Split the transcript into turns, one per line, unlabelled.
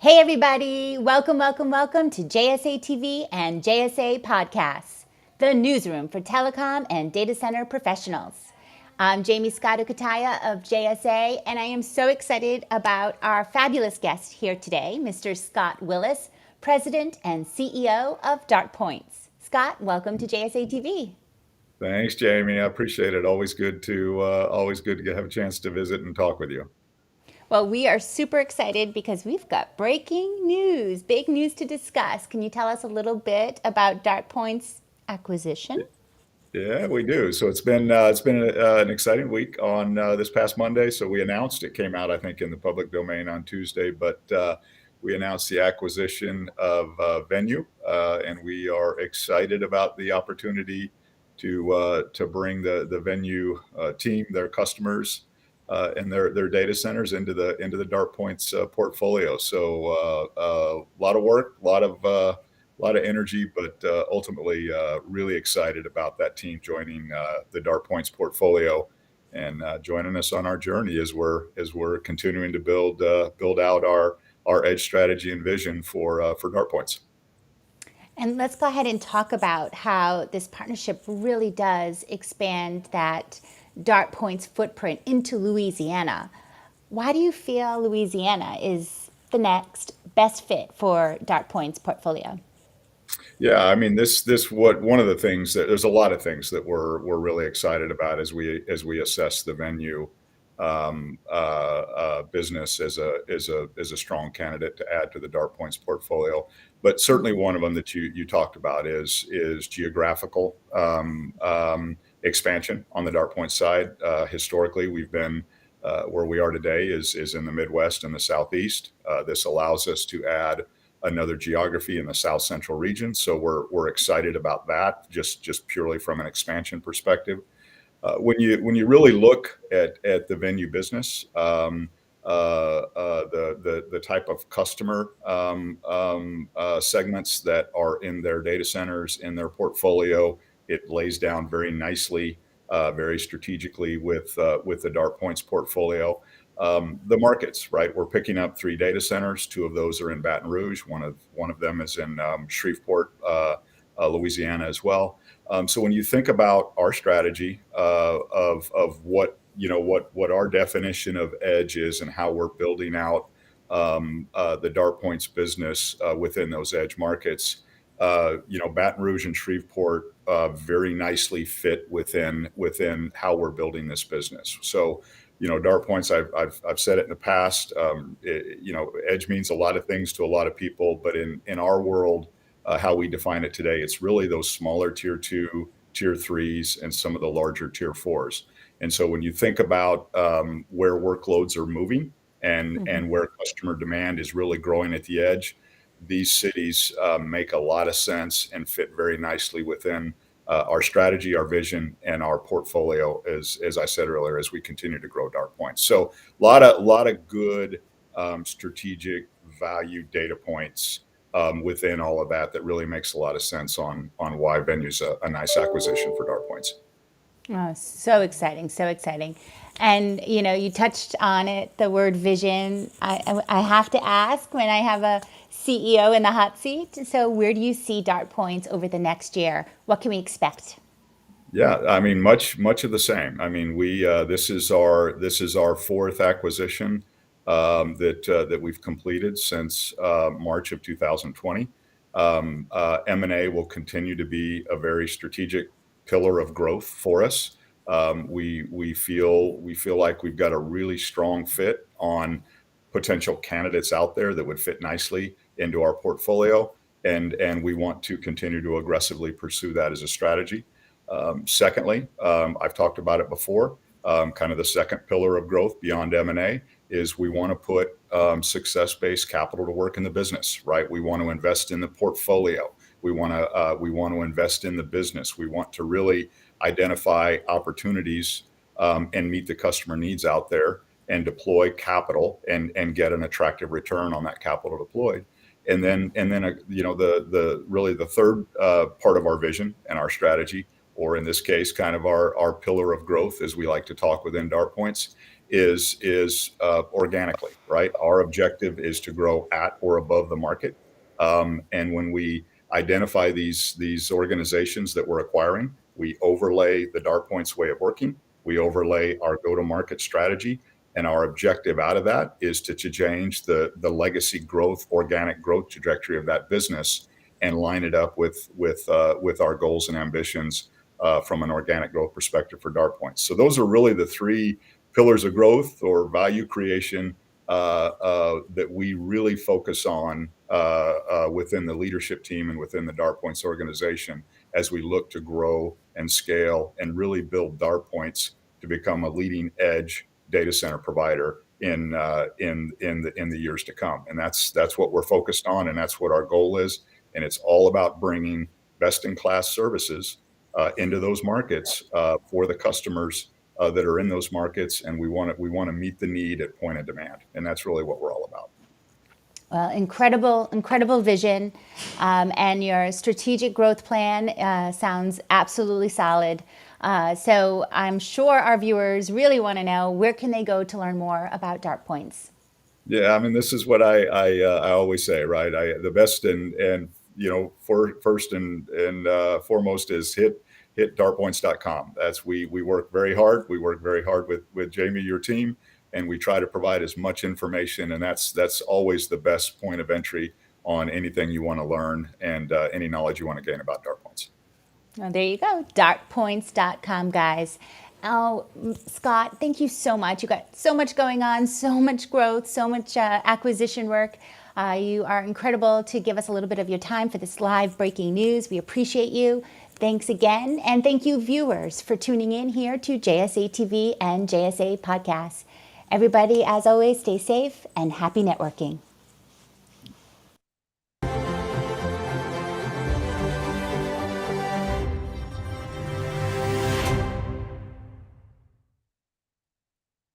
Hey, everybody. Welcome, welcome, welcome to JSA TV and JSA Podcasts, the newsroom for telecom and data center professionals. I'm Jamie Scott Ukataya of JSA, and I am so excited about our fabulous guest here today, Mr. Scott Willis, President and CEO of DartPoints. Scott, welcome to JSA TV.
Thanks, Jamie. I appreciate it. Always good to have a chance to visit and talk with you.
Well, we are super excited because we've got breaking news, big news to discuss. Can you tell us a little bit about DartPoint's acquisition?
Yeah, we do. So it's been an exciting week on this past Monday. So we announced it came out, I think, in the public domain on Tuesday, but we announced the acquisition of Venue, and we are excited about the opportunity to bring the Venue team, their customers, and their data centers into the DartPoints portfolio. So a lot of work, a lot of energy, but ultimately really excited about that team joining the DartPoints portfolio and joining us on our journey as we're continuing to build out our edge strategy and vision for DartPoints.
And let's go ahead and talk about how this partnership really does expand that DartPoint's footprint into Louisiana. Why do you feel Louisiana is the next best fit for DartPoint's portfolio?
Yeah, I mean this what one of the things that there's a lot of things that we're really excited about as we assess the Venue business as a strong candidate to add to the DartPoints portfolio. But certainly one of them that you talked about is geographical expansion on the DartPoints side. Historically, we've been where we are today is in the Midwest and the Southeast. This allows us to add another geography in the South Central region. So we're excited about that, just purely from an expansion perspective. When you really look at the Venue business, the type of customer segments that are in their data centers in their portfolio, it lays down very nicely, very strategically with the DartPoints portfolio. The markets, right? We're picking up 3 data centers. 2 of those are in Baton Rouge. One of them is in Shreveport, Louisiana as well. So when you think about our strategy of what what our definition of edge is and how we're building out the DartPoints business within those edge markets, Baton Rouge and Shreveport very nicely fit within how we're building this business. So DartPoints, I've said it in the past. Edge means a lot of things to a lot of people, but in our world, how we define it today, it's really those smaller tier 2, tier 3s, and some of the larger tier 4s. And so when you think about where workloads are moving and where customer demand is really growing at the edge, these cities make a lot of sense and fit very nicely within our strategy, our vision, and our portfolio, as I said earlier, as we continue to grow DartPoints. So a lot of good strategic value data points within all of that really makes a lot of sense on why Venue's a nice acquisition for DartPoints.
Oh, so exciting, so exciting. And you touched on it, the word vision. I have to ask when I have a CEO in the hot seat. So where do you see DartPoints over the next year? What can we expect?
Yeah, I mean, much of the same. I mean, we this is our fourth acquisition that we've completed since March of 2020. M&A will continue to be a very strategic pillar of growth for us. We feel like we've got a really strong fit on potential candidates out there that would fit nicely into our portfolio, and we want to continue to aggressively pursue that as a strategy. Secondly, I've talked about it before. Kind of the second pillar of growth beyond M&A is we want to put success-based capital to work in the business, right? We want to invest in the portfolio. We want to invest in the business. We want to really identify opportunities and meet the customer needs out there and deploy capital and get an attractive return on that capital deployed. And then the really the third part of our vision and our strategy or in this case, kind of our pillar of growth, as we like to talk within DartPoints, is organically, right? Our objective is to grow at or above the market. And when we identify these organizations that we're acquiring, we overlay the DartPoints way of working, we overlay our go-to-market strategy, and our objective out of that is to change the legacy growth, organic growth trajectory of that business and line it up with our goals and ambitions from an organic growth perspective for DartPoints. So those are really the three pillars of growth or value creation that we really focus on within the leadership team and within the DartPoints organization as we look to grow and scale and really build DartPoints to become a leading edge data center provider in the years to come. And that's what we're focused on, and that's what our goal is. And it's all about bringing best in class services into those markets for the customers that are in those markets, and we want to meet the need at point of demand, and that's really what we're all about.
Well, incredible vision, and your strategic growth plan sounds absolutely solid. So I'm sure our viewers really want to know, where can they go to learn more about DartPoints?
Yeah, I mean, this is what I always say, right? The best and first and foremost is hit dartpoints.com. We work very hard. We work very hard with Jamie, your team, and we try to provide as much information. And that's always the best point of entry on anything you want to learn and any knowledge you want to gain about DartPoints.
Well, there you go, dartpoints.com, guys. Oh, Scott, thank you so much. You got so much going on, so much growth, so much acquisition work. You are incredible to give us a little bit of your time for this live breaking news. We appreciate you. Thanks again. And thank you, viewers, for tuning in here to JSA TV and JSA Podcasts. Everybody, as always, stay safe and happy networking.